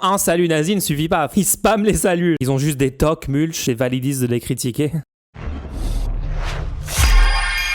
Un salut nazi ne suffit pas, ils spamment les saluts. Ils ont juste des tocs mulch et validisent de les critiquer.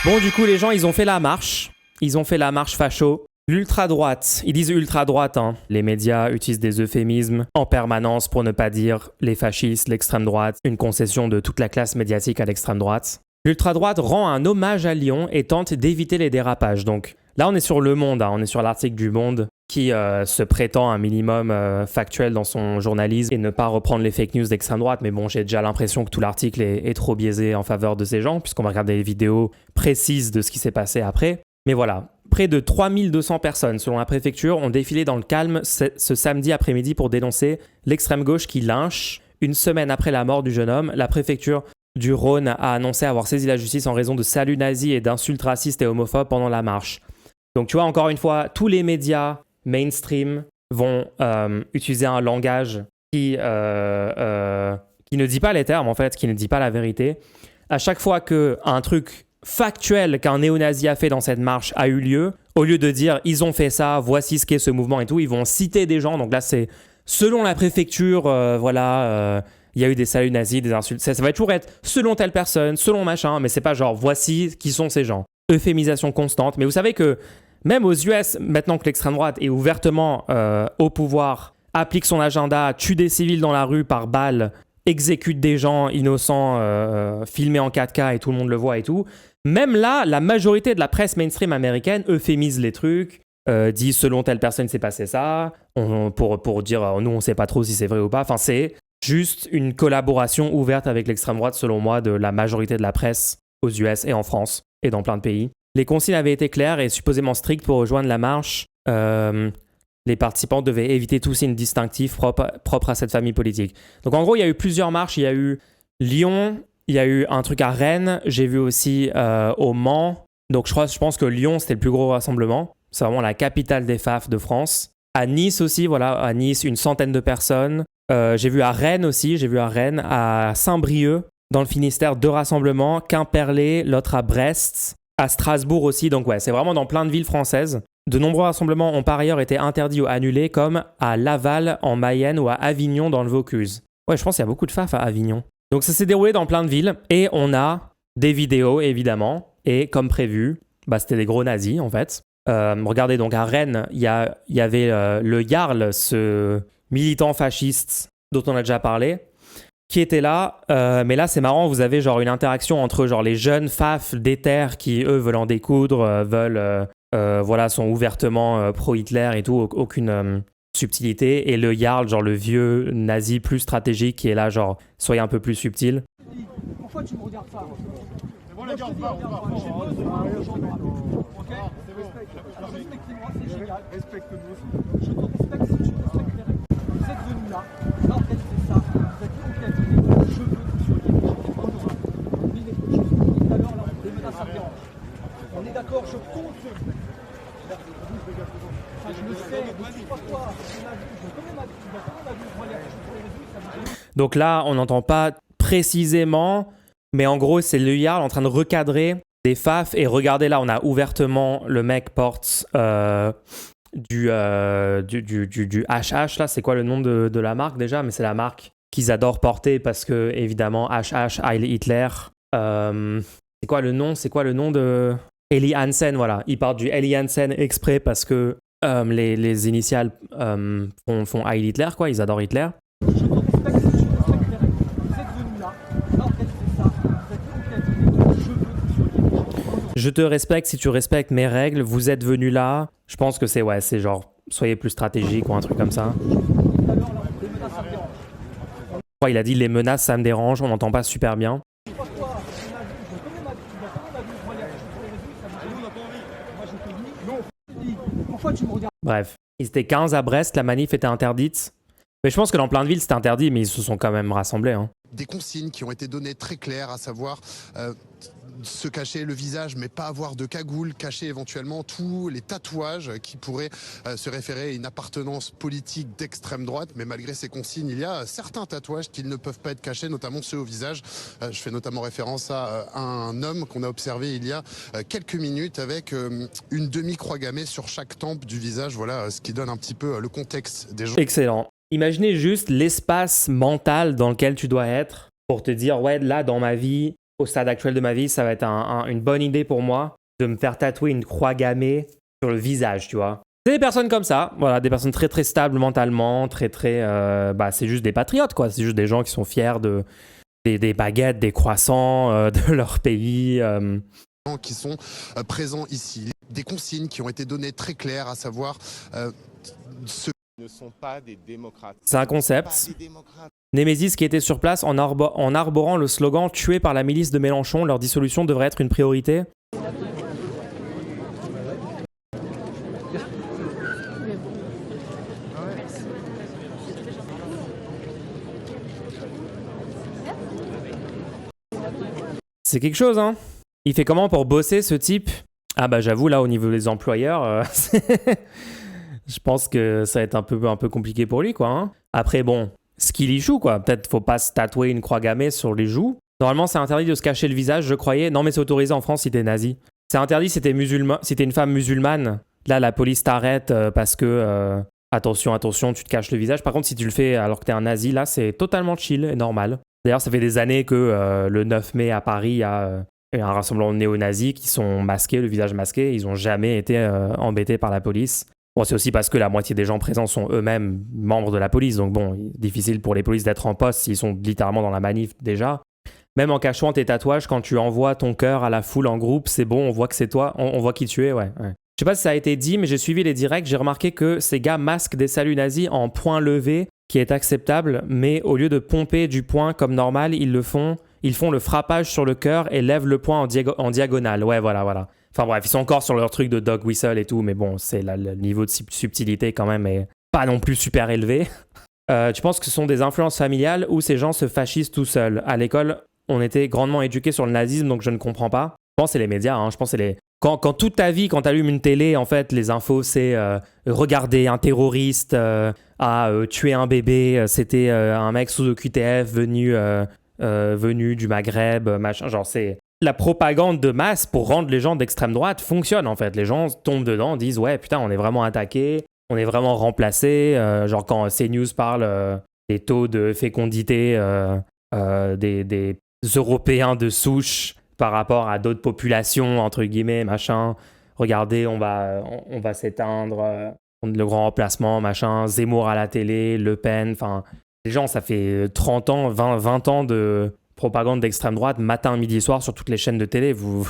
Bon, du coup, les gens, ils ont fait la marche. Ils ont fait la marche facho. L'ultra-droite, ils disent ultra-droite, hein. Les médias utilisent des euphémismes en permanence pour ne pas dire les fascistes, l'extrême droite, une concession de toute la classe médiatique à l'extrême droite. L'ultra-droite rend un hommage à Lyon et tente d'éviter les dérapages. Donc là, on est sur Le Monde, hein. On est sur l'article du Monde qui se prétend un minimum factuel dans son journalisme et ne pas reprendre les fake news d'extrême droite. Mais bon, j'ai déjà l'impression que tout l'article est trop biaisé en faveur de ces gens, puisqu'on va regarder les vidéos précises de ce qui s'est passé après. Mais voilà, près de 3200 personnes, selon la préfecture, ont défilé dans le calme ce samedi après-midi pour dénoncer l'extrême gauche qui lynche. Une semaine après la mort du jeune homme, la préfecture du Rhône a annoncé avoir saisi la justice en raison de saluts nazis et d'insultes racistes et homophobes pendant la marche. Donc tu vois, encore une fois, tous les médias mainstream vont utiliser un langage qui ne dit pas les termes, en fait, qui ne dit pas la vérité. À chaque fois qu'un truc factuel qu'un néo-nazi a fait dans cette marche a eu lieu, au lieu de dire ils ont fait ça, voici ce qu'est ce mouvement et tout, ils vont citer des gens. Donc là, c'est selon la préfecture, il y a eu des saluts nazis, des insultes. Ça va toujours être selon telle personne, selon machin, mais c'est pas genre voici qui sont ces gens. Euphémisation constante. Mais vous savez que même aux US, maintenant que l'extrême droite est ouvertement au pouvoir, applique son agenda, tue des civils dans la rue par balles, exécute des gens innocents filmés en 4K et tout le monde le voit et tout. Même là, la majorité de la presse mainstream américaine euphémise les trucs, dit selon telle personne s'est passé ça, pour dire nous on sait pas trop si c'est vrai ou pas. Enfin, c'est juste une collaboration ouverte avec l'extrême droite, selon moi, de la majorité de la presse aux US et en France et dans plein de pays. Les consignes avaient été claires et supposément strictes pour rejoindre la marche. Les participants devaient éviter tout signe distinctif propre à cette famille politique. Donc en gros, il y a eu plusieurs marches. Il y a eu Lyon, il y a eu un truc à Rennes, j'ai vu aussi au Mans. Donc je pense que Lyon, c'était le plus gros rassemblement. C'est vraiment la capitale des FAF de France. À Nice aussi, voilà, à Nice, une centaine de personnes. J'ai vu à Rennes aussi, à Saint-Brieuc, dans le Finistère, 2 rassemblements. Quimperlé, l'autre à Brest, à Strasbourg aussi. Donc ouais, c'est vraiment dans plein de villes françaises. De nombreux rassemblements ont par ailleurs été interdits ou annulés, comme à Laval, en Mayenne, ou à Avignon, dans le Vaucluse. Ouais, je pense qu'il y a beaucoup de FAF à Avignon. Donc ça s'est déroulé dans plein de villes, et on a des vidéos, évidemment, et comme prévu, c'était des gros nazis, en fait. Regardez, donc à Rennes, il y avait le Jarl, ce militant fasciste dont on a déjà parlé, qui était là. Mais là, c'est marrant, vous avez genre une interaction entre genre les jeunes FAF déter qui, eux, veulent en découdre, sont ouvertement pro-Hitler et tout, aucune subtilité. Et le Jarl, genre le vieux nazi plus stratégique qui est là, genre, soyez un peu plus subtil. Pourquoi tu me regardes pas? C'est bon, les gars, on part. Ok? Alors respectez-moi, c'est génial. Respecte-nous aussi. Je te respecte si tu respectes les règles. Vous êtes venus là, organisez ça, vous êtes encadrés, je veux que vous soyez honorables. Mais je vous dis tout à l'heure, là, les menaces, ça me dérange. On est d'accord, je compte sur vous. Enfin, je le sais, ne suis pas toi. Je connais ma vie, je vois les réseaux, ça me gêne. Donc là, on n'entend pas précisément, mais en gros, c'est le Jarl en train de recadrer des FAF. Et regardez là, on a ouvertement, le mec porte du HH, là, c'est quoi le nom de la marque déjà? Mais c'est la marque qu'ils adorent porter parce que, évidemment, HH, Heil Hitler. C'est quoi le nom de... Eli Hansen, voilà. Il porte du Eli Hansen exprès parce que les initiales font Heil Hitler, quoi. Ils adorent Hitler. Je te respecte si tu respectes mes règles. Vous êtes venus là. Je pense que c'est genre soyez plus stratégique ou un truc comme ça. Il a dit les menaces ça me dérange. On n'entend pas super bien. Bref, ils étaient 15 à Brest. La manif était interdite. Mais je pense que dans plein de villes c'était interdit, mais ils se sont quand même rassemblés. Hein. Des consignes qui ont été données très claires, à savoir se cacher le visage mais pas avoir de cagoule, cacher éventuellement tous les tatouages qui pourraient se référer à une appartenance politique d'extrême droite. Mais malgré ces consignes, il y a certains tatouages qui ne peuvent pas être cachés, notamment ceux au visage. Je fais notamment référence à un homme qu'on a observé il y a quelques minutes avec une demi-croix gammée sur chaque tempe du visage. Voilà ce qui donne un petit peu le contexte des gens. Excellent. imaginez juste l'espace mental dans lequel tu dois être pour te dire, ouais, là, dans ma vie, au stade actuel de ma vie, ça va être une bonne idée pour moi de me faire tatouer une croix gammée sur le visage, tu vois. C'est des personnes comme ça, voilà, des personnes très très stables mentalement, très très... c'est juste des patriotes, quoi. C'est juste des gens qui sont fiers des baguettes, des croissants, de leur pays. Qui sont présents ici. Des consignes qui ont été données très claires, à savoir ceux ne sont pas des démocrates. C'est un concept. Némésis qui était sur place en arborant le slogan « Tués par la milice de Mélenchon, leur dissolution devrait être une priorité ». C'est quelque chose, hein. Il fait comment pour bosser, ce type? Ah bah j'avoue, là, au niveau des employeurs, je pense que ça va être un peu compliqué pour lui, quoi. Hein. Après, bon, skill issue, quoi. Peut-être faut pas se tatouer une croix gammée sur les joues. Normalement, c'est interdit de se cacher le visage, je croyais. Non, mais c'est autorisé en France si t'es nazi. C'est interdit si t'es une femme musulmane. Là, la police t'arrête parce que... attention, tu te caches le visage. Par contre, si tu le fais alors que t'es un nazi, là, c'est totalement chill et normal. D'ailleurs, ça fait des années que le 9 mai à Paris, il y a un rassemblement de néo-nazis qui sont masqués, le visage masqué. Ils n'ont jamais été embêtés par la police. Bon, c'est aussi parce que la moitié des gens présents sont eux-mêmes membres de la police. Donc bon, difficile pour les polices d'être en poste s'ils sont littéralement dans la manif déjà. Même en cachant tes tatouages, quand tu envoies ton cœur à la foule en groupe, c'est bon, on voit que c'est toi, on voit qui tu es, ouais. Je sais pas si ça a été dit, mais j'ai suivi les directs, j'ai remarqué que ces gars masquent des saluts nazis en point levé, qui est acceptable, mais au lieu de pomper du poing comme normal, ils font le frappage sur le cœur et lèvent le poing en diagonale. Ouais, voilà. Enfin bref, ils sont encore sur leur truc de dog whistle et tout, mais bon, le niveau de subtilité quand même est pas non plus super élevé. Tu penses que ce sont des influences familiales ou ces gens se fascisent tout seuls? À l'école, on était grandement éduqués sur le nazisme, donc je ne comprends pas. Je pense que c'est les médias, hein. Je pense que c'est les... Quand toute ta vie, quand tu allumes une télé, en fait, les infos, c'est regarder un terroriste a tué un bébé, c'était un mec sous OQTF venu du Maghreb, machin. Genre, c'est la propagande de masse pour rendre les gens d'extrême droite fonctionne, en fait. Les gens tombent dedans, disent « Ouais, putain, on est vraiment attaqué, on est vraiment remplacé. » Genre, quand CNews parle des taux de fécondité des Européens de souche par rapport à d'autres populations, entre guillemets, machin. Regardez, on va s'éteindre, le grand remplacement, machin, Zemmour à la télé, Le Pen, enfin, les gens, ça fait 30 ans, 20 ans de propagande d'extrême droite, matin, midi, soir, sur toutes les chaînes de télé, vous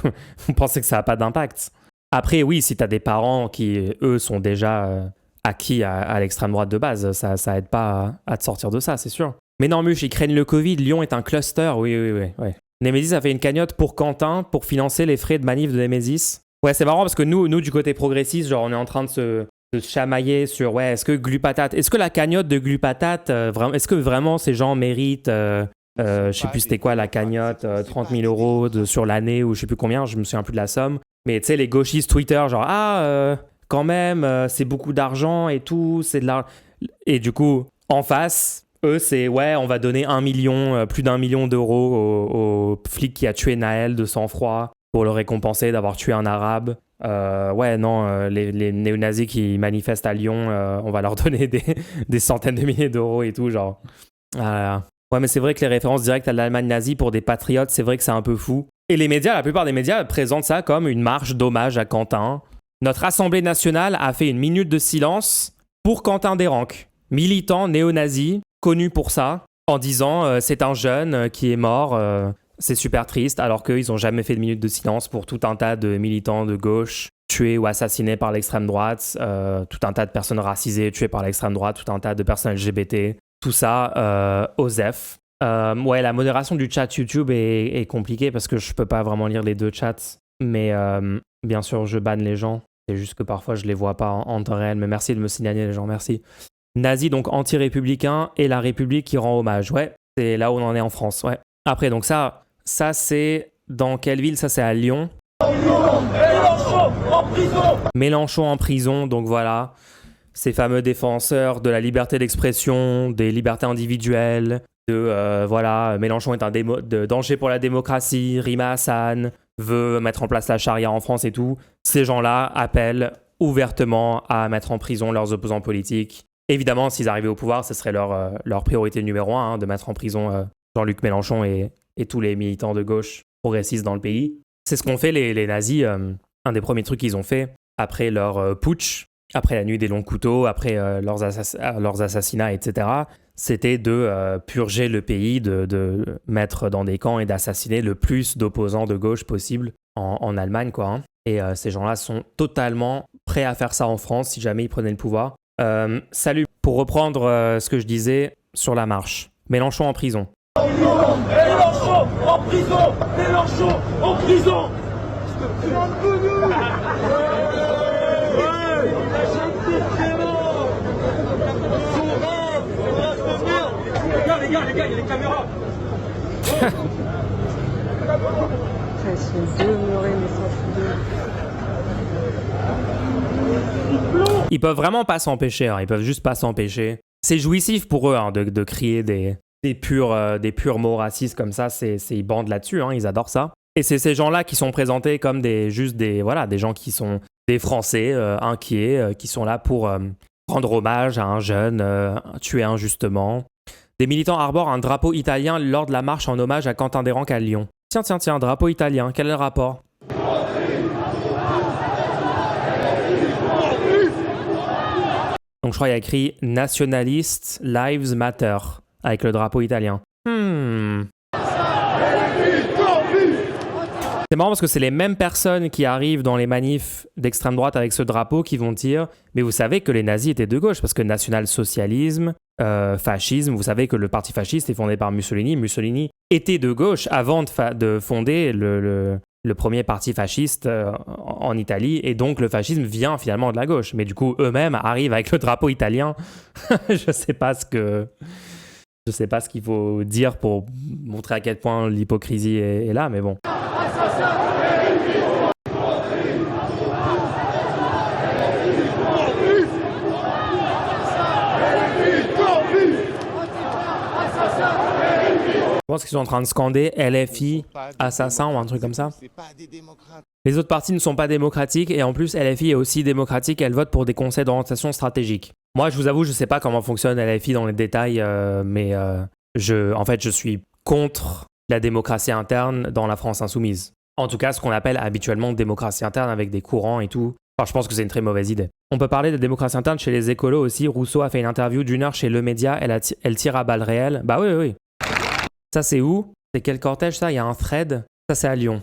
pensez que ça n'a pas d'impact. Après, oui, si t'as des parents qui, eux, sont déjà acquis à l'extrême droite de base, ça aide pas à te sortir de ça, c'est sûr. Mais non, Muche, ils craignent le Covid, Lyon est un cluster, oui. Némésis a fait une cagnotte pour Quentin pour financer les frais de manif de Némésis. Ouais, c'est marrant parce que nous du côté progressiste, genre on est en train de se chamailler sur ouais, est-ce que la cagnotte de Glupatate, est-ce que vraiment ces gens méritent, je sais plus c'était quoi la cagnotte, 30 000 euros sur l'année ou je sais plus combien, je me souviens plus de la somme. Mais tu sais, les gauchistes Twitter, genre quand même, c'est beaucoup d'argent et tout, c'est de l'argent. Et du coup, en face. Eux, c'est ouais, on va donner plus d'1 million d'euros au flic qui a tué Naël de sang-froid pour le récompenser d'avoir tué un arabe. Les néo-nazis qui manifestent à Lyon, on va leur donner des centaines de milliers d'euros et tout, genre. Ouais, mais c'est vrai que les références directes à l'Allemagne nazie pour des patriotes, c'est vrai que c'est un peu fou. Et les médias, la plupart des médias présentent ça comme une marche d'hommage à Quentin. Notre Assemblée nationale a fait une minute de silence pour Quentin Desranques, militant néo-nazi, connu pour ça, en disant c'est un jeune qui est mort, c'est super triste, alors qu'ils n'ont jamais fait de minute de silence pour tout un tas de militants de gauche tués ou assassinés par l'extrême droite, tout un tas de personnes racisées tuées par l'extrême droite, tout un tas de personnes LGBT, tout ça, OSEF. Ouais, la modération du chat YouTube est compliquée parce que je peux pas vraiment lire les deux chats, mais bien sûr je banne les gens, c'est juste que parfois je les vois pas en temps réel, mais merci de me signaler les gens, merci. Nazi, donc anti-républicain, et la République qui rend hommage. Ouais, c'est là où on en est en France. Ouais. Après, donc ça c'est dans quelle ville? Ça, c'est à Lyon. Mélenchon en prison. Mélenchon en prison, donc voilà. Ces fameux défenseurs de la liberté d'expression, des libertés individuelles, voilà, Mélenchon est un danger pour la démocratie, Rima Hassan veut mettre en place la charia en France et tout. Ces gens-là appellent ouvertement à mettre en prison leurs opposants politiques. Évidemment, s'ils arrivaient au pouvoir, ce serait leur priorité numéro 1, de mettre en prison Jean-Luc Mélenchon et tous les militants de gauche progressistes dans le pays. C'est ce qu'ont fait les nazis. Un des premiers trucs qu'ils ont fait après leur putsch, après la nuit des longs couteaux, après leurs assassinats, etc., c'était de purger le pays, de mettre dans des camps et d'assassiner le plus d'opposants de gauche possible en Allemagne, quoi. Hein. Et ces gens-là sont totalement prêts à faire ça en France si jamais ils prenaient le pouvoir. Salut, pour reprendre ce que je disais sur la marche. Mélenchon en prison. Mélenchon en prison. Mélenchon en prison. Les gars, il y a les caméras. Ils sont demeurés, mais sans foutre. Ils peuvent vraiment pas s'empêcher, hein. Ils peuvent juste pas s'empêcher. C'est jouissif pour eux, hein, de crier des purs mots racistes comme ça. Ils bandent là-dessus, hein, ils adorent ça. Et c'est ces gens-là qui sont présentés comme des gens qui sont des Français inquiets, qui sont là pour rendre hommage à un jeune tué injustement. Des militants arborent un drapeau italien lors de la marche en hommage à Quentin Desranques à Lyon. Tiens, drapeau italien, quel est le rapport ? Donc je crois qu'il y a écrit « Nationalist Lives Matter » avec le drapeau italien. C'est marrant parce que c'est les mêmes personnes qui arrivent dans les manifs d'extrême droite avec ce drapeau qui vont dire « Mais vous savez que les nazis étaient de gauche, parce que national-socialisme, fascisme, vous savez que le parti fasciste est fondé par Mussolini. Mussolini était de gauche avant de fonder le premier parti fasciste en Italie, et donc le fascisme vient finalement de la gauche. Mais du coup, eux-mêmes arrivent avec le drapeau italien. Je sais pas ce qu'il faut dire pour montrer à quel point l'hypocrisie est là, mais bon. Je pense qu'ils sont en train de scander LFI assassin ou un truc comme ça. Les autres partis ne sont pas démocratiques et en plus LFI est aussi démocratique, elle vote pour des conseils d'orientation stratégique. Moi je vous avoue, je sais pas comment fonctionne LFI dans les détails, mais je suis contre la démocratie interne dans la France insoumise. En tout cas, ce qu'on appelle habituellement démocratie interne avec des courants et tout. Enfin, je pense que c'est une très mauvaise idée. On peut parler de démocratie interne chez les écolos aussi. Rousseau a fait une interview d'1 heure chez Le Média, elle tire à balles réelles. Bah oui. Ça, c'est où ? C'est quel cortège, ça ? Il y a un thread. Ça, c'est à Lyon.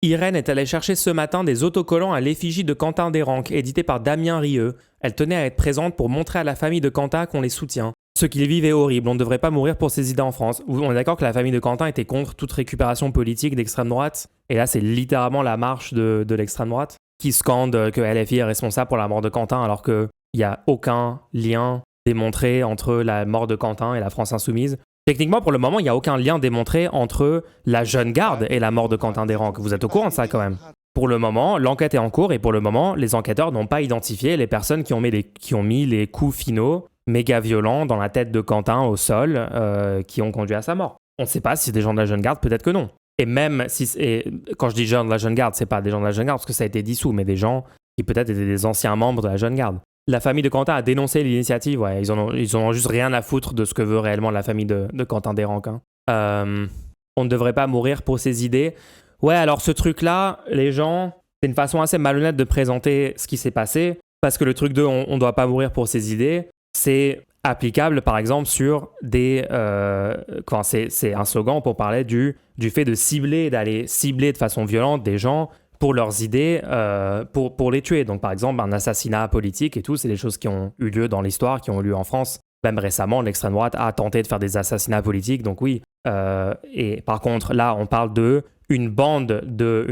Irène est allée chercher ce matin des autocollants à l'effigie de Quentin Desranques, édité par Damien Rieu. Elle tenait à être présente pour montrer à la famille de Quentin qu'on les soutient. Ce qu'il vivait est horrible, on ne devrait pas mourir pour ses idées en France. On est d'accord que la famille de Quentin était contre toute récupération politique d'extrême droite. Et là, c'est littéralement la marche de l'extrême droite qui scande que LFI est responsable pour la mort de Quentin, alors qu'il n'y a aucun lien démontré entre la mort de Quentin et la France insoumise. Techniquement, pour le moment, il n'y a aucun lien démontré entre la jeune garde et la mort de Quentin Desranques. Vous êtes au courant de ça quand même ? Pour le moment, l'enquête est en cours et pour le moment, les enquêteurs n'ont pas identifié les personnes qui ont mis les coups finaux méga violents dans la tête de Quentin au sol qui ont conduit à sa mort. On ne sait pas si c'est des gens de la jeune garde, peut-être que non. Et même si quand je dis gens de la jeune garde, c'est pas des gens de la jeune garde parce que ça a été dissous, mais des gens qui peut-être étaient des anciens membres de la jeune garde. La famille de Quentin a dénoncé l'initiative, ouais, ils en ont juste rien à foutre de ce que veut réellement la famille de Quentin Desranques. Hein. On ne devrait pas mourir pour ses idées. Ouais, alors ce truc-là, les gens, c'est une façon assez malhonnête de présenter ce qui s'est passé, parce que le truc de on ne doit pas mourir pour ses idées, c'est applicable par exemple sur des... c'est un slogan pour parler du fait d'aller cibler de façon violente des gens pour leurs idées, pour les tuer. Donc par exemple, un assassinat politique et tout, c'est des choses qui ont eu lieu dans l'histoire, qui ont eu lieu en France. Même récemment, l'extrême droite a tenté de faire des assassinats politiques, donc oui. Et par contre, là, on parle d'une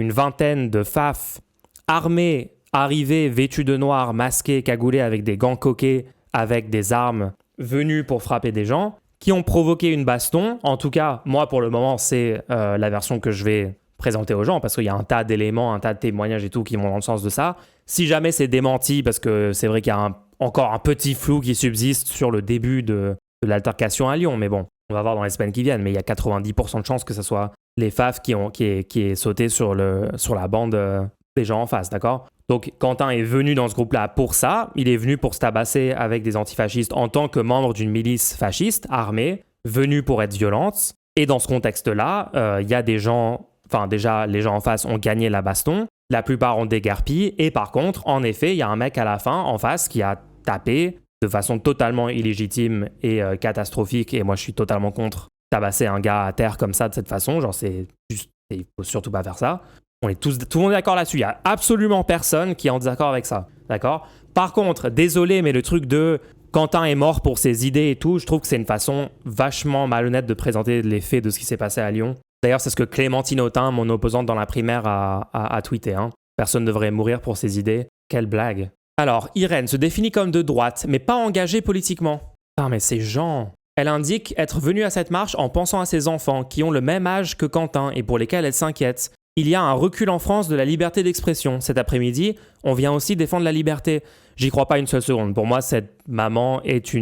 vingtaine de faf armés, arrivés, vêtus de noir, masqués, cagoulés avec des gants coquets, avec des armes venus pour frapper des gens, qui ont provoqué une baston. En tout cas, moi, pour le moment, c'est la version que je vais présenter aux gens, parce qu'il y a un tas d'éléments, un tas de témoignages et tout qui vont dans le sens de ça. Si jamais c'est démenti, parce que c'est vrai qu'il y a encore un petit flou qui subsiste sur le début de l'altercation à Lyon, mais bon, on va voir dans les semaines qui viennent, mais il y a 90% de chances que ce soit les FAF qui est sauté sur la bande des gens en face, d'accord? Donc Quentin est venu dans ce groupe-là pour ça, il est venu pour se tabasser avec des antifascistes en tant que membre d'une milice fasciste, armée, venue pour être violente. Et dans ce contexte-là, il y a des gens, enfin déjà les gens en face ont gagné la baston, la plupart ont déguerpi, et par contre, en effet, il y a un mec à la fin, en face, qui a tapé de façon totalement illégitime et catastrophique, et moi je suis totalement contre tabasser un gars à terre comme ça de cette façon, genre c'est juste, il faut surtout pas faire ça. On est tout le monde est d'accord là-dessus, il y a absolument personne qui est en désaccord avec ça, d'accord? Par contre, désolé, mais le truc de Quentin est mort pour ses idées et tout, je trouve que c'est une façon vachement malhonnête de présenter les faits de ce qui s'est passé à Lyon. D'ailleurs, c'est ce que Clémentine Autain, mon opposante dans la primaire, a tweeté. Hein. Personne ne devrait mourir pour ses idées. Quelle blague. Alors, Irène se définit comme de droite, mais pas engagée politiquement. Ah, mais ces gens... Elle indique être venue à cette marche en pensant à ses enfants, qui ont le même âge que Quentin et pour lesquels elle s'inquiète. Il y a un recul en France de la liberté d'expression. Cet après-midi, on vient aussi défendre la liberté. J'y crois pas une seule seconde. Pour moi, cette maman est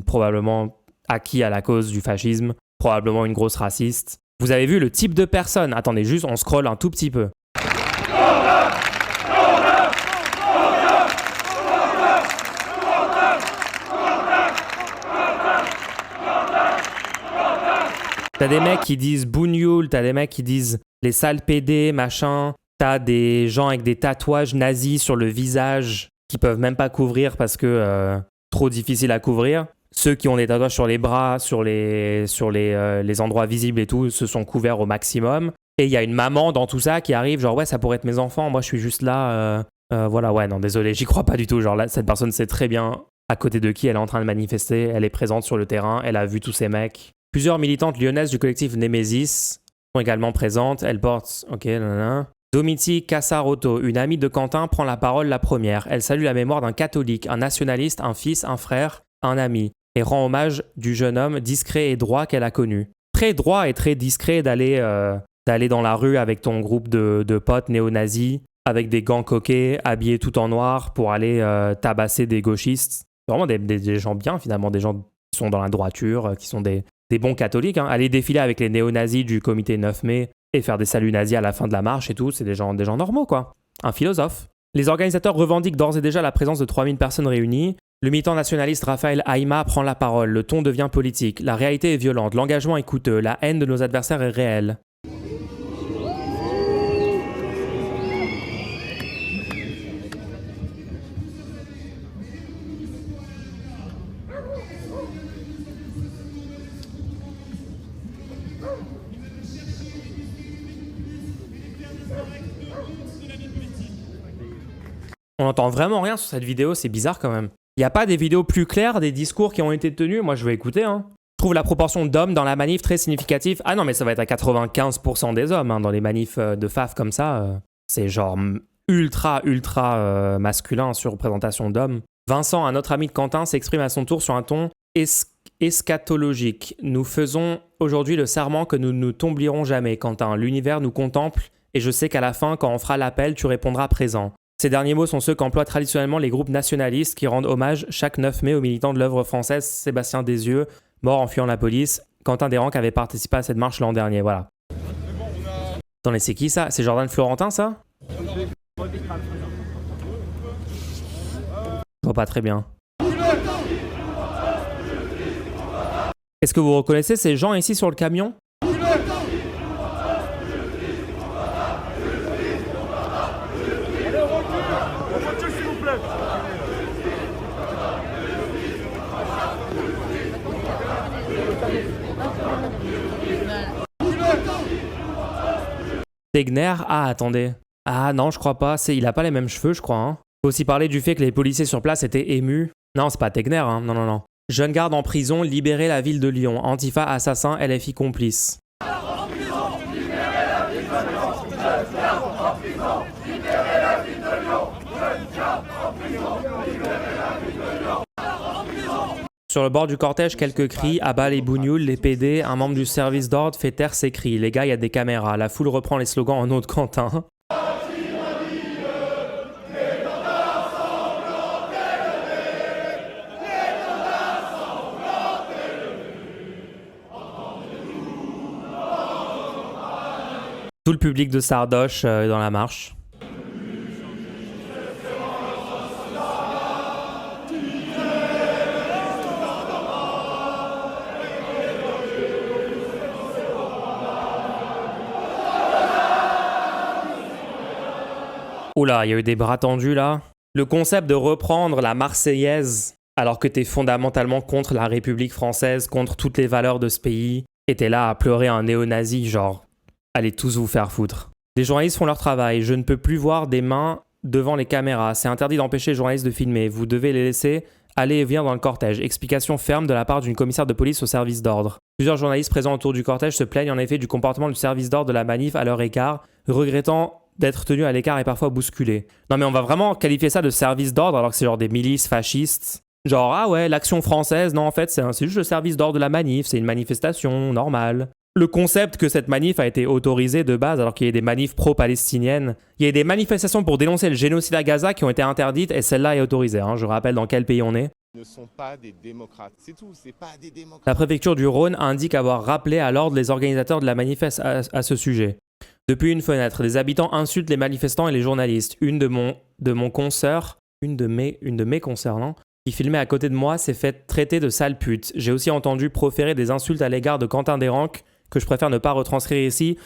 probablement acquis à la cause du fascisme, probablement une grosse raciste. Vous avez vu le type de personne? Attendez, juste, on scrolle un tout petit peu. T'as des mecs qui disent bougnoul, t'as des mecs qui disent les sales PD, machin. T'as des gens avec des tatouages nazis sur le visage qui peuvent même pas couvrir parce que trop difficile à couvrir. Ceux qui ont des tatouages sur les bras, sur les endroits visibles et tout, se sont couverts au maximum. Et il y a une maman dans tout ça qui arrive, genre ouais, ça pourrait être mes enfants, moi je suis juste là. Voilà, ouais, non, désolé, j'y crois pas du tout. Genre là, cette personne sait très bien à côté de qui elle est en train de manifester, elle est présente sur le terrain, elle a vu tous ces mecs. Plusieurs militantes lyonnaises du collectif Némésis sont également présentes, elles portent... Ok, nanana. Domiti Cassarotto, une amie de Quentin, prend la parole la première. Elle salue la mémoire d'un catholique, un nationaliste, un fils, un frère, un ami, et rend hommage du jeune homme discret et droit qu'elle a connu. Très droit et très discret d'aller dans la rue avec ton groupe de potes néo-nazis, avec des gants coquets, habillés tout en noir pour aller tabasser des gauchistes. Vraiment des gens bien finalement, des gens qui sont dans la droiture, qui sont des bons catholiques. Hein. Aller défiler avec les néo-nazis du comité 9 mai et faire des saluts nazis à la fin de la marche et tout, c'est des gens normaux quoi. Un philosophe. Les organisateurs revendiquent d'ores et déjà la présence de 3000 personnes réunies. Le militant nationaliste Raphaël Haïma prend la parole. Le ton devient politique. La réalité est violente. L'engagement est coûteux. La haine de nos adversaires est réelle. On n'entend vraiment rien sur cette vidéo, c'est bizarre quand même. Il n'y a pas des vidéos plus claires, des discours qui ont été tenus? Moi, je vais écouter. Hein. Je trouve la proportion d'hommes dans la manif très significative. Ah non, mais ça va être à 95% des hommes hein, dans les manifs de FAF comme ça. C'est genre ultra masculin sur représentation d'hommes. Vincent, un autre ami de Quentin, s'exprime à son tour sur un ton eschatologique. Nous faisons aujourd'hui le serment que nous ne tomberons jamais, Quentin. L'univers nous contemple et je sais qu'à la fin, quand on fera l'appel, tu répondras présent. Ces derniers mots sont ceux qu'emploient traditionnellement les groupes nationalistes qui rendent hommage chaque 9 mai aux militants de l'œuvre française Sébastien Desieux, mort en fuyant la police. Quentin Desranques avait participé à cette marche l'an dernier, voilà. Attendez, c'est qui ça? C'est Jordan Florentin ça? Je vois pas très bien. Est-ce que vous reconnaissez ces gens ici sur le camion? Tegner? Ah, attendez. Ah non, je crois pas. Il a pas les mêmes cheveux, je crois. Hein. Faut aussi parler du fait que les policiers sur place étaient émus. Non, c'est pas Tegner, hein. Non. Jeune garde en prison, libérer la ville de Lyon. Antifa assassin, LFI complice. Sur le bord du cortège, quelques cris, abat les bougnoules, les PD, un membre du service d'ordre fait taire ses cris. Les gars, il y a des caméras. La foule reprend les slogans en nom de Quentin. Tout le public de Sardoche dans la marche. Oula, il y a eu des bras tendus là. Le concept de reprendre la Marseillaise alors que t'es fondamentalement contre la République française, contre toutes les valeurs de ce pays, et t'es là à pleurer un néo-nazi, genre, allez tous vous faire foutre. Les journalistes font leur travail, je ne peux plus voir des mains devant les caméras, c'est interdit d'empêcher les journalistes de filmer, vous devez les laisser aller et venir dans le cortège. Explication ferme de la part d'une commissaire de police au service d'ordre. Plusieurs journalistes présents autour du cortège se plaignent en effet du comportement du service d'ordre de la manif à leur écart, regrettant d'être tenus à l'écart et parfois bousculés. Non mais on va vraiment qualifier ça de service d'ordre alors que c'est genre des milices fascistes. Genre, ah ouais, l'action française, non en fait c'est juste le service d'ordre de la manif, c'est une manifestation normale. Le concept que cette manif a été autorisée de base alors qu'il y a des manifs pro-palestiniennes. Il y a des manifestations pour dénoncer le génocide à Gaza qui ont été interdites et celle-là est autorisée. Hein. Je rappelle dans quel pays on est. Ne sont pas des démocrates. C'est tout, c'est pas des démocrates. La préfecture du Rhône indique avoir rappelé à l'ordre les organisateurs de la manif à ce sujet. Depuis une fenêtre, les habitants insultent les manifestants et les journalistes. Une de mes consoeurs, non, qui filmait à côté de moi s'est fait traiter de sale pute. J'ai aussi entendu proférer des insultes à l'égard de Quentin Desranques que je préfère ne pas retranscrire ici.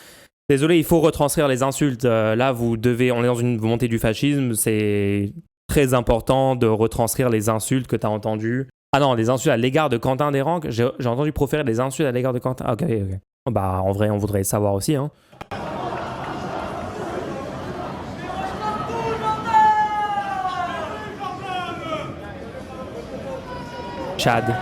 Désolé, il faut retranscrire les insultes. Là, on est dans une montée du fascisme, c'est très important de retranscrire les insultes que tu as entendues. Ah non, des insultes à l'égard de Quentin Desranques. J'ai entendu proférer des insultes à l'égard de Quentin. Ok. Bah, en vrai, on voudrait savoir aussi, hein. Chad.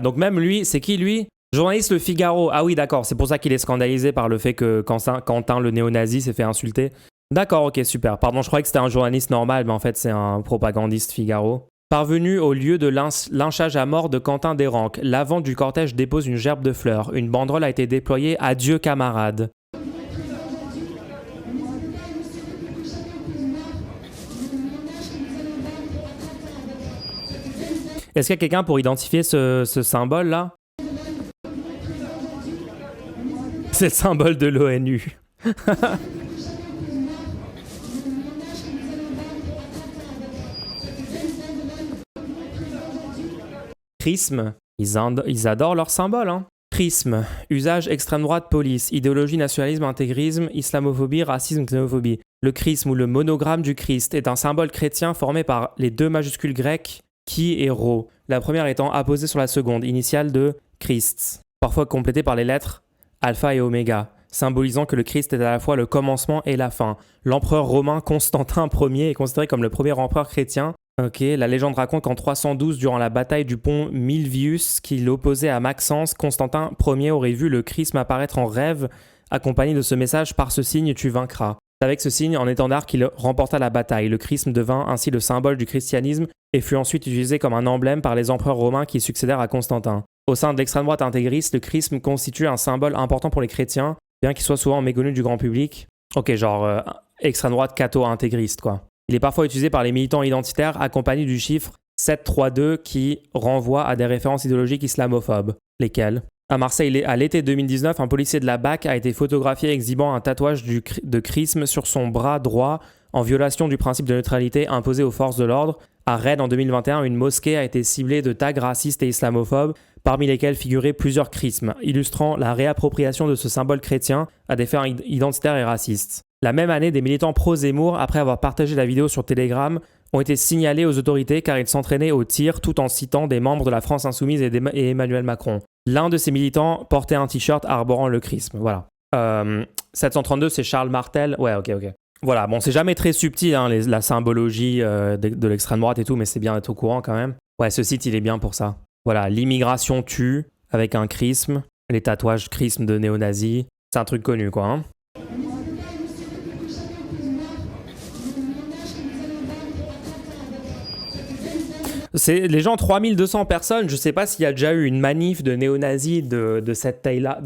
Donc même lui, c'est qui lui? Journaliste Le Figaro. Ah oui, d'accord, c'est pour ça qu'il est scandalisé par le fait que Quentin le néo-nazi s'est fait insulter. D'accord, ok, super. Pardon, je croyais que c'était un journaliste normal, mais en fait c'est un propagandiste Figaro. Parvenu au lieu de lynchage à mort de Quentin Desranques, l'avant du cortège dépose une gerbe de fleurs. Une banderole a été déployée. Adieu camarades. Est-ce qu'il y a quelqu'un pour identifier ce symbole-là? C'est le symbole de l'ONU. Chrisme, ils adorent leur symbole, hein. Chrisme, usage extrême droite police, idéologie nationalisme, intégrisme, islamophobie, racisme, xénophobie. Le chrisme ou le monogramme du Christ est un symbole chrétien formé par les deux majuscules grecques Chi et Rho, la première étant apposée sur la seconde, initiale de Christ, parfois complétée par les lettres Alpha et Oméga, symbolisant que le Christ est à la fois le commencement et la fin. L'empereur romain Constantin Ier est considéré comme le premier empereur chrétien. Ok, la légende raconte qu'en 312, durant la bataille du pont Milvius, qui l'opposait à Maxence, Constantin Ier aurait vu le chrisme apparaître en rêve, accompagné de ce message « Par ce signe, tu vaincras ». C'est avec ce signe en étendard qu'il remporta la bataille. Le chrisme devint ainsi le symbole du christianisme et fut ensuite utilisé comme un emblème par les empereurs romains qui succédèrent à Constantin. Au sein de l'extrême droite intégriste, le chrisme constitue un symbole important pour les chrétiens, bien qu'il soit souvent méconnu du grand public. Ok, genre extrême droite catho-intégriste, quoi. Il est parfois utilisé par les militants identitaires accompagné du chiffre 732 qui renvoie à des références idéologiques islamophobes. Lesquelles? À Marseille, à l'été 2019, un policier de la BAC a été photographié exhibant un tatouage de chrisme sur son bras droit en violation du principe de neutralité imposé aux forces de l'ordre. À Rennes, en 2021, une mosquée a été ciblée de tags racistes et islamophobes, parmi lesquels figuraient plusieurs chrismes, illustrant la réappropriation de ce symbole chrétien à des fins identitaires et racistes. La même année, des militants pro-Zemmour, après avoir partagé la vidéo sur Telegram, ont été signalés aux autorités car ils s'entraînaient au tir tout en citant des membres de la France Insoumise et Emmanuel Macron. L'un de ces militants portait un t-shirt arborant le chrisme. Voilà. 732, c'est Charles Martel. Ouais, ok. Voilà, bon, c'est jamais très subtil, hein, la symbologie de l'extrême droite et tout, mais c'est bien d'être au courant quand même. Ouais, ce site, il est bien pour ça. Voilà, l'immigration tue, avec un chrisme, les tatouages chrisme de néo-nazis. C'est un truc connu, quoi, hein. C'est les gens, 3200 personnes, je sais pas s'il y a déjà eu une manif de néo-nazis de cette taille-là,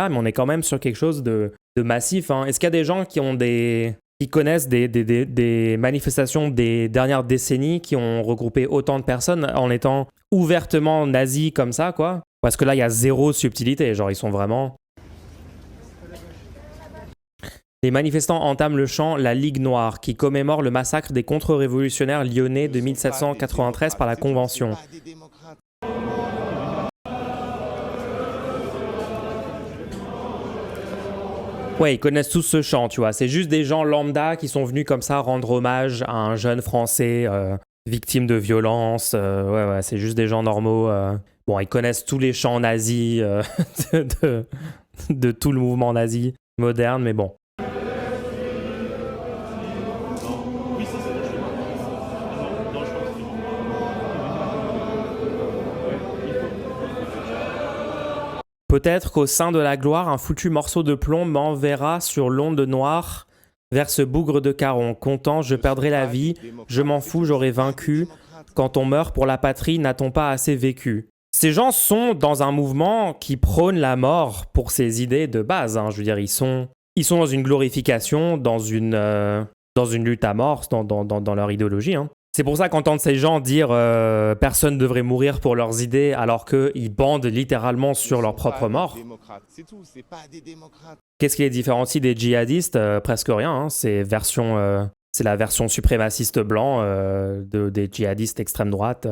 mais on est quand même sur quelque chose de massif, hein. Est-ce qu'il y a des gens qui connaissent des manifestations des dernières décennies qui ont regroupé autant de personnes en étant ouvertement nazis comme ça, quoi? Parce que là, il y a zéro subtilité, genre ils sont vraiment... Les manifestants entament le chant La Ligue Noire, qui commémore le massacre des contre-révolutionnaires lyonnais de 1793 par la Convention. Ouais, ils connaissent tous ce chant, tu vois. C'est juste des gens lambda qui sont venus comme ça rendre hommage à un jeune Français victime de violence. Ouais, c'est juste des gens normaux. Bon, ils connaissent tous les chants nazis de tout le mouvement nazi moderne, mais bon. Peut-être qu'au sein de la gloire, un foutu morceau de plomb m'enverra sur l'onde noire vers ce bougre de Caron. Content, je perdrai la vie, je m'en fous, j'aurai vaincu. Quand on meurt pour la patrie, n'a-t-on pas assez vécu? Ces gens sont dans un mouvement qui prône la mort pour ses idées de base. Hein. Je veux dire, ils sont dans une glorification, dans une lutte à mort, dans leur idéologie. Hein. C'est pour ça qu'entendre ces gens dire personne ne devrait mourir pour leurs idées alors qu'ils bandent littéralement sur leur propre mort. C'est tout, c'est pas des démocrates. Qu'est-ce qui les différencie des djihadistes? Presque rien. Hein. C'est la version suprémaciste blanc des djihadistes extrême droite.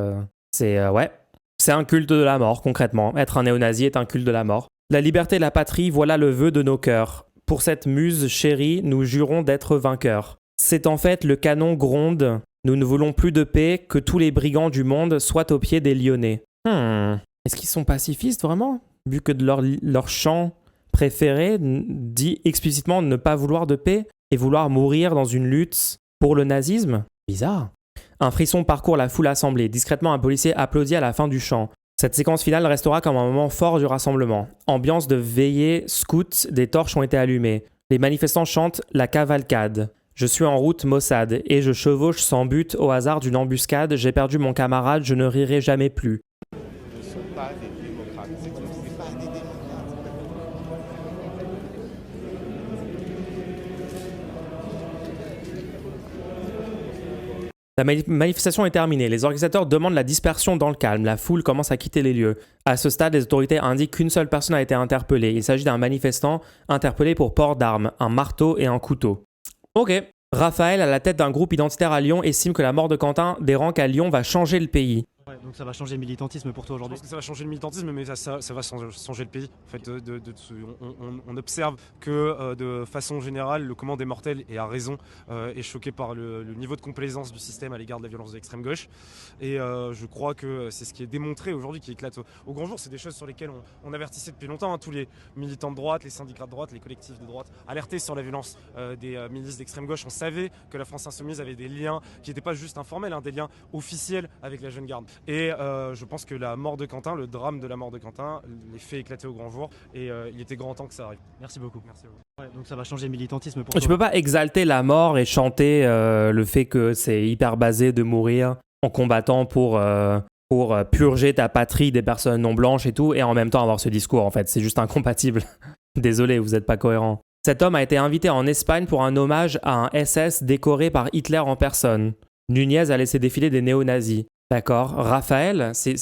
C'est un culte de la mort, concrètement. Être un néo-nazi est un culte de la mort. La liberté et la patrie, voilà le vœu de nos cœurs. Pour cette muse chérie, nous jurons d'être vainqueurs. C'est en fait le canon gronde. Nous ne voulons plus de paix, que tous les brigands du monde soient au pied des Lyonnais. Est-ce qu'ils sont pacifistes, vraiment? Vu que leur chant préféré dit explicitement ne pas vouloir de paix et vouloir mourir dans une lutte pour le nazisme? Bizarre. Un frisson parcourt la foule assemblée. Discrètement, un policier applaudit à la fin du chant. Cette séquence finale restera comme un moment fort du rassemblement. Ambiance de veillée scout, des torches ont été allumées. Les manifestants chantent la cavalcade. Je suis en route Mossad et je chevauche sans but au hasard d'une embuscade. J'ai perdu mon camarade, je ne rirai jamais plus. Ne sont pas des démocrates. C'est tout, c'est pas des démocrates. La manifestation est terminée. Les organisateurs demandent la dispersion dans le calme. La foule commence à quitter les lieux. À ce stade, les autorités indiquent qu'une seule personne a été interpellée. Il s'agit d'un manifestant interpellé pour port d'armes, un marteau et un couteau. Ok. Raphaël, à la tête d'un groupe identitaire à Lyon, estime que la mort de Quentin Desranques à Lyon va changer le pays. Ouais, donc ça va changer le militantisme pour toi aujourd'hui? Je pense que ça va changer le militantisme, mais ça va changer le pays. En fait, on observe que de façon générale, le commun des mortels, et à raison, est choqué par le niveau de complaisance du système à l'égard de la violence de l'extrême gauche. Et je crois que c'est ce qui est démontré aujourd'hui, qui éclate au grand jour. C'est des choses sur lesquelles on avertissait depuis longtemps. Hein, tous les militants de droite, les syndicats de droite, les collectifs de droite alertaient sur la violence des milices d'extrême gauche. On savait que la France Insoumise avait des liens qui n'étaient pas juste informels, hein, des liens officiels avec la jeune garde. Et je pense que la mort de Quentin, le drame de la mort de Quentin, les fait éclater au grand jour. Et il était grand temps que ça arrive. Merci beaucoup. Merci à vous. Ouais, donc ça va changer le militantisme pour Tu toi? peux pas exalter la mort et chanter le fait que c'est hyper basé de mourir en combattant pour purger ta patrie des personnes non blanches et tout, et en même temps avoir ce discours, en fait. C'est juste incompatible. Désolé, vous êtes pas cohérent. Cet homme a été invité en Espagne pour un hommage à un SS décoré par Hitler en personne. Nunez a laissé défiler des néo-nazis. D'accord. Raphaël, c'est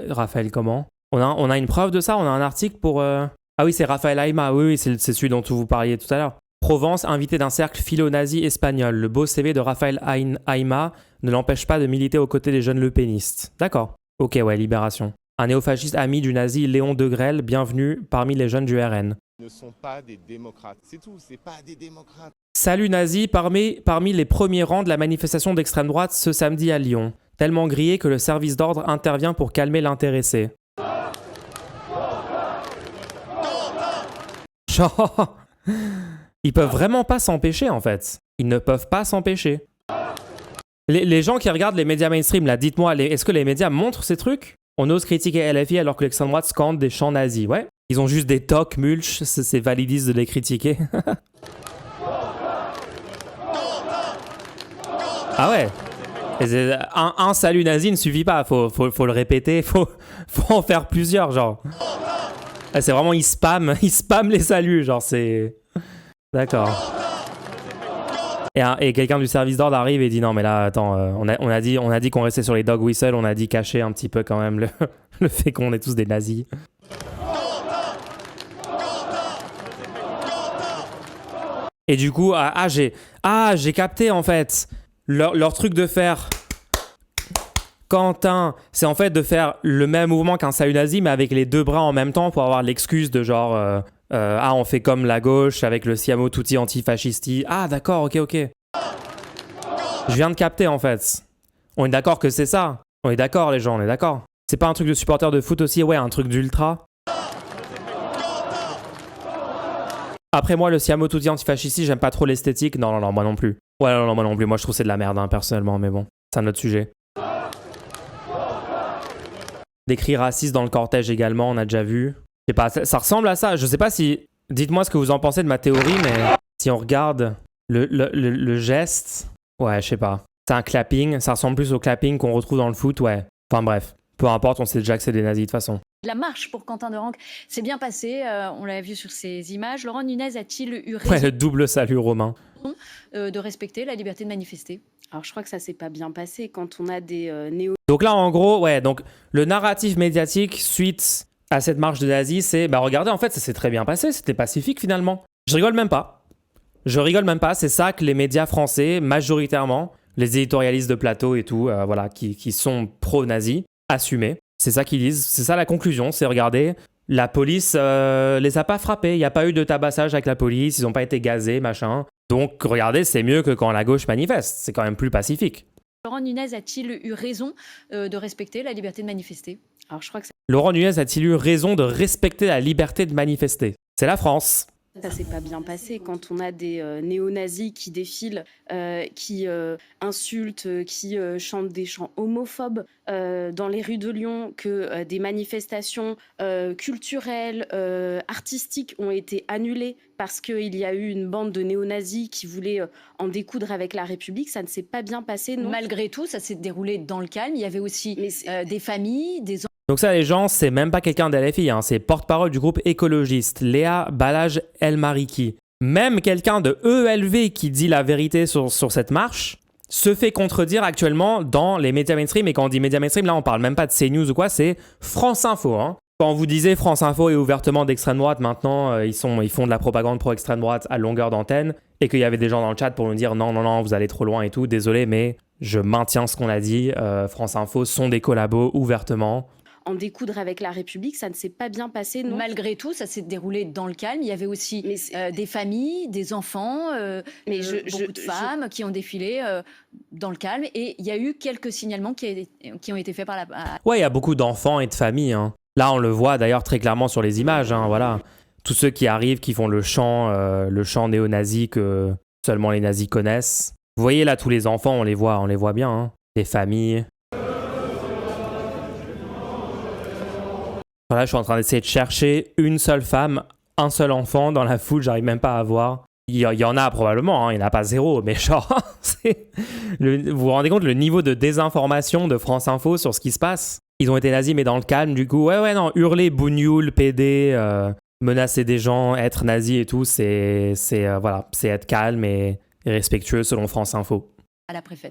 Raphaël comment? On a une preuve de ça? On a un article pour... Ah oui, c'est Raphaël Aima. Oui, c'est celui dont vous parliez tout à l'heure. Provence, invité d'un cercle philo-nazi espagnol. Le beau CV de Raphaël Aima ne l'empêche pas de militer aux côtés des jeunes lepénistes. D'accord. Ok, ouais, Libération. Un néofasciste ami du nazi Léon Degrelle, bienvenue parmi les jeunes du RN. Ne sont pas des démocrates. C'est tout, c'est pas des démocrates. Salut nazi, parmi les premiers rangs de la manifestation d'extrême droite ce samedi à Lyon. Tellement grillé que le service d'ordre intervient pour calmer l'intéressé. Genre, ils peuvent vraiment pas s'empêcher en fait. Ils ne peuvent pas s'empêcher. Les gens qui regardent les médias mainstream, là, dites-moi, est-ce que les médias montrent ces trucs? On ose critiquer LFI alors que l'extrême droite scande des chants nazis, ouais. Ils ont juste des tocs mulch, c'est validiste de les critiquer. Ah ouais. Un salut nazi ne suffit pas, faut le répéter, faut en faire plusieurs, genre. C'est vraiment, ils spamment les saluts, genre, c'est... D'accord. Et quelqu'un du service d'ordre arrive et dit non mais là attends, on a dit qu'on restait sur les dog whistles, on a dit cacher un petit peu quand même le fait qu'on est tous des nazis. Et du coup, j'ai capté en fait leur truc de faire Quentin, c'est en fait de faire le même mouvement qu'un salut nazi mais avec les deux bras en même temps pour avoir l'excuse de genre Ah, on fait comme la gauche avec le Siamo Tutti antifascisti. Ah, d'accord, ok. Je viens de capter, en fait. On est d'accord que c'est ça. On est d'accord, les gens, on est d'accord. C'est pas un truc de supporter de foot aussi, ouais, un truc d'ultra. Après, moi, le Siamo Tutti antifascisti, j'aime pas trop l'esthétique. Non, moi non plus. Ouais, non, moi non plus. Moi, je trouve que c'est de la merde, hein, personnellement, mais bon, c'est un autre sujet. Des cris racistes dans le cortège également, on a déjà vu. Je sais pas, ça ressemble à ça. Je sais pas si... Dites-moi ce que vous en pensez de ma théorie, mais si on regarde le geste... Ouais, je sais pas. C'est un clapping, ça ressemble plus au clapping qu'on retrouve dans le foot, ouais. Enfin bref, peu importe, on sait déjà que c'est des nazis de toute façon. La marche pour Quentin Derengue s'est bien passée, on l'a vu sur ces images. Laurent Nunez a-t-il eu raison Ouais, le double salut romain. De respecter la liberté de manifester? Alors je crois que ça s'est pas bien passé quand on a des néo... Donc là, en gros, ouais, donc le narratif médiatique suite à cette marche de nazis, c'est, bah regardez, en fait, ça s'est très bien passé, c'était pacifique finalement. Je rigole même pas, c'est ça que les médias français, majoritairement, les éditorialistes de plateau et tout, voilà, qui sont pro-nazis, assumaient. C'est ça qu'ils disent, c'est ça la conclusion, c'est regardez, la police les a pas frappés, il n'y a pas eu de tabassage avec la police, ils n'ont pas été gazés, machin. Donc regardez, c'est mieux que quand la gauche manifeste, c'est quand même plus pacifique. Laurent Nunez a-t-il eu raison de respecter la liberté de manifester? Alors je crois que Laurent Nunez a-t-il eu raison de respecter la liberté de manifester? C'est la France. ça s'est pas bien passé quand on a des néo-nazis qui défilent, qui insultent, qui chantent des chants homophobes dans les rues de Lyon, que des manifestations culturelles, artistiques ont été annulées parce qu'il y a eu une bande de néo-nazis qui voulaient en découdre avec la République. Ça ne s'est pas bien passé. Non. Malgré tout, ça s'est déroulé dans le calme. Il y avait aussi des familles, des enfants. Donc ça, les gens, c'est même pas quelqu'un d'LFI, hein, c'est porte-parole du groupe écologiste, Léa Balaj-El-Mariki. Même quelqu'un de ELV qui dit la vérité sur cette marche se fait contredire actuellement dans les médias mainstream. Et quand on dit médias mainstream, là, on parle même pas de CNews ou quoi, c'est France Info. Hein. Quand vous disiez France Info est ouvertement d'extrême droite, maintenant, ils font de la propagande pro-extrême droite à longueur d'antenne, et qu'il y avait des gens dans le chat pour nous dire non, vous allez trop loin et tout. Désolé, mais je maintiens ce qu'on a dit. France Info sont des collabos ouvertement. En découdre avec la République, ça ne s'est pas bien passé. Non. Malgré tout, ça s'est déroulé dans le calme. Il y avait aussi des familles, des enfants, beaucoup de femmes qui ont défilé dans le calme. Et il y a eu quelques signalements qui ont été faits par la... Ouais, il y a beaucoup d'enfants et de familles. Hein. Là, on le voit d'ailleurs très clairement sur les images. Hein, voilà. Tous ceux qui arrivent, qui font le chant néo-nazi que seulement les nazis connaissent. Vous voyez là, tous les enfants, on les voit bien. Hein. Les familles... Voilà, je suis en train d'essayer de chercher une seule femme, un seul enfant dans la foule, j'arrive même pas à voir. Il y en a probablement, hein, il n'y en a pas zéro, mais genre, vous vous rendez compte le niveau de désinformation de France Info sur ce qui se passe? Ils ont été nazis, mais dans le calme, du coup, non, hurler, bougnoul, PD, menacer des gens, être nazi et tout, c'est être calme et respectueux selon France Info.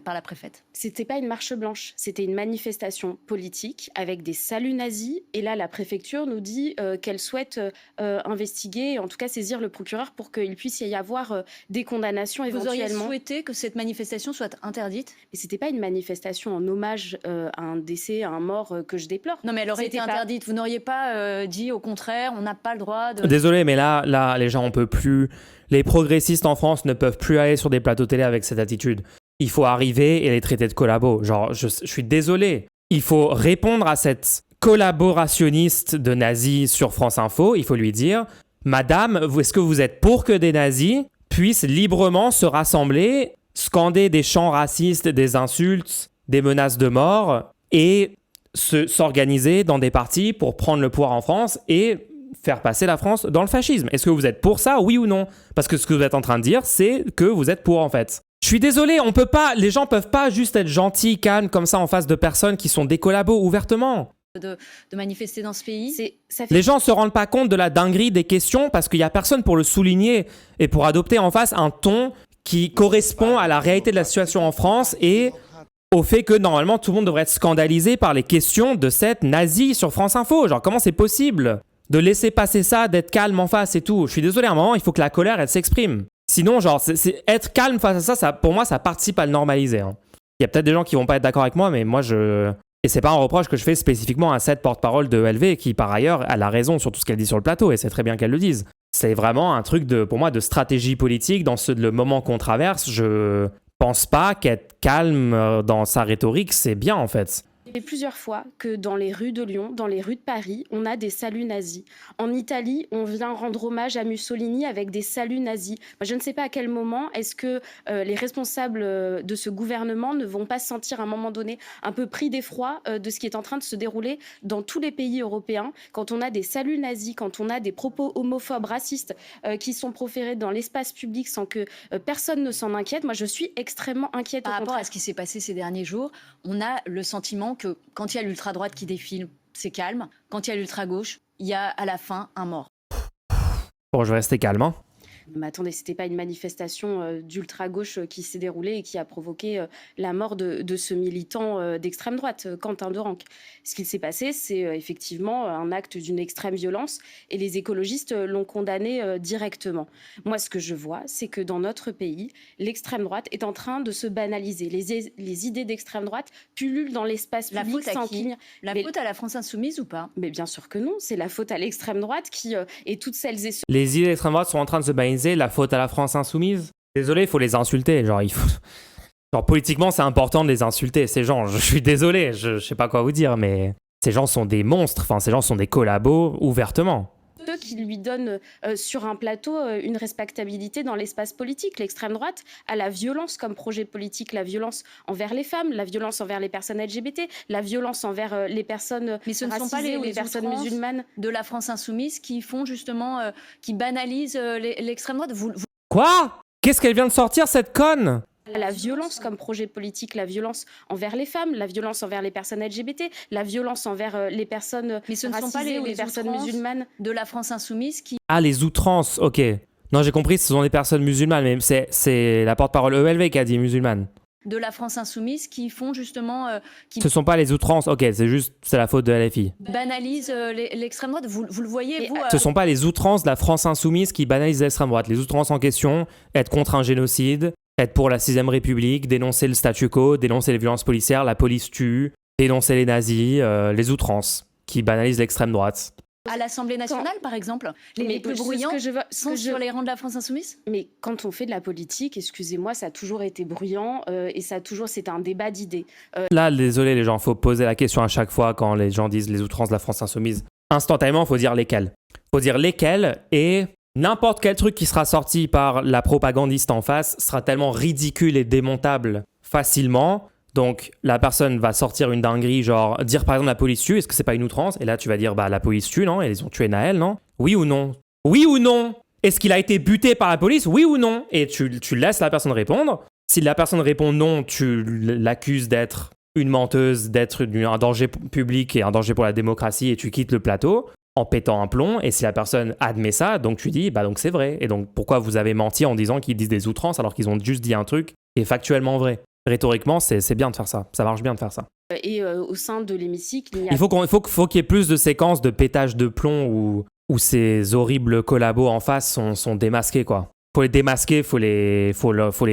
Par la préfète. C'était pas une marche blanche, c'était une manifestation politique avec des saluts nazis. Et là, la préfecture nous dit qu'elle souhaite investiguer, en tout cas saisir le procureur pour qu'il puisse y avoir des condamnations éventuellement. Vous auriez souhaité que cette manifestation soit interdite? Mais c'était pas une manifestation en hommage à un décès, à un mort que je déplore. Non, mais elle aurait été interdite. Vous n'auriez pas dit au contraire, on n'a pas le droit de... Désolé, mais là, les gens, on peut plus... Les progressistes en France ne peuvent plus aller sur des plateaux télé avec cette attitude. Il faut arriver et les traiter de collabos. Genre, je suis désolé. Il faut répondre à cette collaborationniste de nazis sur France Info. Il faut lui dire, Madame, est-ce que vous êtes pour que des nazis puissent librement se rassembler, scander des chants racistes, des insultes, des menaces de mort et s'organiser dans des partis pour prendre le pouvoir en France et faire passer la France dans le fascisme? Est-ce que vous êtes pour ça, oui ou non? Parce que ce que vous êtes en train de dire, c'est que vous êtes pour, en fait. Je suis désolé, les gens peuvent pas juste être gentils, calmes, comme ça, en face de personnes qui sont des collabos ouvertement. De manifester dans ce pays. Les gens se rendent pas compte de la dinguerie des questions parce qu'il y a personne pour le souligner et pour adopter en face un ton qui correspond à la réalité de la situation en France et au fait que normalement tout le monde devrait être scandalisé par les questions de cette nazie sur France Info. Genre, comment c'est possible de laisser passer ça, d'être calme en face et tout? Je suis désolé, à un moment, il faut que la colère, elle s'exprime. Sinon, genre, c'est être calme face à ça, pour moi, ça participe à le normaliser. Hein. Il y a peut-être des gens qui vont pas être d'accord avec moi, mais moi, Et c'est pas un reproche que je fais spécifiquement à cette porte-parole de LV, qui, par ailleurs, a la raison sur tout ce qu'elle dit sur le plateau, et c'est très bien qu'elle le dise. C'est vraiment un truc, pour moi, de stratégie politique dans le moment qu'on traverse. Je pense pas qu'être calme dans sa rhétorique, c'est bien, en fait. Et plusieurs fois que dans les rues de Lyon, dans les rues de Paris, on a des saluts nazis. En Italie, on vient rendre hommage à Mussolini avec des saluts nazis. Moi, je ne sais pas à quel moment est-ce que les responsables de ce gouvernement ne vont pas se sentir à un moment donné un peu pris d'effroi de ce qui est en train de se dérouler dans tous les pays européens. Quand on a des saluts nazis, quand on a des propos homophobes, racistes qui sont proférés dans l'espace public sans que personne ne s'en inquiète, moi je suis extrêmement inquiète. Par rapport à ce qui s'est passé ces derniers jours, on a le sentiment que quand il y a l'ultra-droite qui défile, c'est calme. Quand il y a l'ultra-gauche, il y a à la fin un mort. Bon, je vais rester calme, hein. Mais attendez, c'était pas une manifestation d'ultra-gauche qui s'est déroulée et qui a provoqué la mort de ce militant d'extrême droite, Quentin Derenque. Ce qu'il s'est passé, c'est effectivement un acte d'une extrême violence et les écologistes l'ont condamné directement. Moi, ce que je vois, c'est que dans notre pays, l'extrême droite est en train de se banaliser. Les idées d'extrême droite pullulent dans l'espace public. La faute à qui ? La faute à la France insoumise ou pas ? Mais bien sûr que non, c'est la faute à l'extrême droite qui et toutes celles et ceux... Les idées d'extrême droite sont en train de se banaliser. La faute à la France insoumise. Désolé, il faut les insulter. Genre, politiquement, c'est important de les insulter, ces gens. Je suis désolé, je sais pas quoi vous dire, mais ces gens sont des monstres. Enfin, ces gens sont des collabos ouvertement. Ceux qui lui donnent sur un plateau une respectabilité dans l'espace politique. L'extrême droite a la violence comme projet politique, la violence envers les femmes, la violence envers les personnes LGBT, la violence envers les personnes mais ce ne sont pas les personnes musulmanes de la France insoumise qui font justement, qui banalisent l'extrême droite. Quoi ? Qu'est-ce qu'elle vient de sortir, cette conne ? La violence comme projet politique, la violence envers les femmes, la violence envers les personnes LGBT, la violence envers les personnes mais ce ne sont pas les personnes musulmanes de la France insoumise qui... Ah, les outrances, ok. Non, j'ai compris, ce sont des personnes musulmanes, mais c'est la porte-parole ELV qui a dit musulmane. De la France insoumise qui font justement... Ce sont pas les outrances, ok, c'est la faute de LFI. Banalise l'extrême droite, vous le voyez, vous... Ce sont pas les outrances de la France insoumise qui banalisent l'extrême droite. Les outrances en question, être contre un génocide, être pour la 6ème République, dénoncer le statu quo, dénoncer les violences policières, la police tue, dénoncer les nazis, les outrances qui banalisent l'extrême droite. À l'Assemblée nationale, par exemple, les plus bruyants sont sur les rangs de la France insoumise. Mais quand on fait de la politique, excusez-moi, ça a toujours été bruyant et c'est un débat d'idées. Là, désolé les gens, faut poser la question à chaque fois quand les gens disent les outrances de la France insoumise. Instantanément, faut dire lesquelles. Faut dire lesquelles et... N'importe quel truc qui sera sorti par la propagandiste en face sera tellement ridicule et démontable facilement. Donc, la personne va sortir une dinguerie, genre dire par exemple la police tue, est-ce que c'est pas une outrance ? Et là, tu vas dire, bah la police tue, non ? Et ils ont tué Naël, non ? Oui ou non ? Oui ou non ? Est-ce qu'il a été buté par la police ? Oui ou non ? Et tu laisses la personne répondre. Si la personne répond non, tu l'accuses d'être une menteuse, d'être un danger public et un danger pour la démocratie et tu quittes le plateau en pétant un plomb, et si la personne admet ça, donc tu dis, bah donc c'est vrai. Et donc pourquoi vous avez menti en disant qu'ils disent des outrances alors qu'ils ont juste dit un truc qui est factuellement vrai ? Rhétoriquement, c'est bien de faire ça. Ça marche bien de faire ça. Et au sein de l'hémicycle, il faut qu'il y ait plus de séquences de pétage de plomb où ces horribles collabos en face sont démasqués, quoi. Faut les démasquer, faut les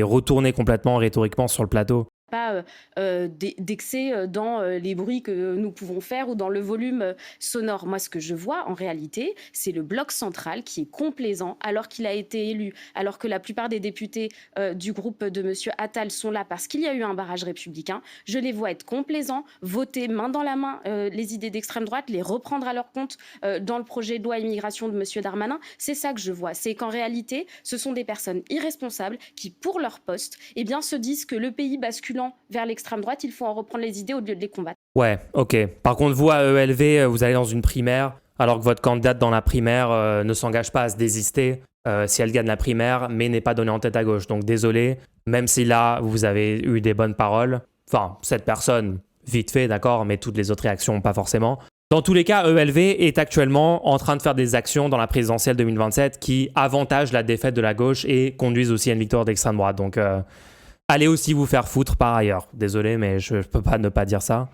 retourner complètement rhétoriquement sur le plateau. Pas d'excès dans les bruits que nous pouvons faire ou dans le volume sonore. Moi, ce que je vois en réalité, c'est le bloc central qui est complaisant alors qu'il a été élu, alors que la plupart des députés du groupe de M. Attal sont là parce qu'il y a eu un barrage républicain. Je les vois être complaisants, voter main dans la main les idées d'extrême droite, les reprendre à leur compte dans le projet de loi immigration de M. Darmanin. C'est ça que je vois. C'est qu'en réalité, ce sont des personnes irresponsables qui, pour leur poste, eh bien, se disent que le pays bascule vers l'extrême droite, il faut en reprendre les idées au lieu de les combattre. Ouais, ok. Par contre, vous, à ELV, vous allez dans une primaire, alors que votre candidate dans la primaire ne s'engage pas à se désister si elle gagne la primaire, mais n'est pas donnée en tête à gauche. Donc désolé, même si là, vous avez eu des bonnes paroles, enfin, cette personne, vite fait, d'accord, mais toutes les autres réactions, pas forcément. Dans tous les cas, ELV est actuellement en train de faire des actions dans la présidentielle 2027 qui avantagent la défaite de la gauche et conduisent aussi à une victoire d'extrême droite. Donc... allez aussi vous faire foutre par ailleurs. Désolé, mais je peux pas ne pas dire ça.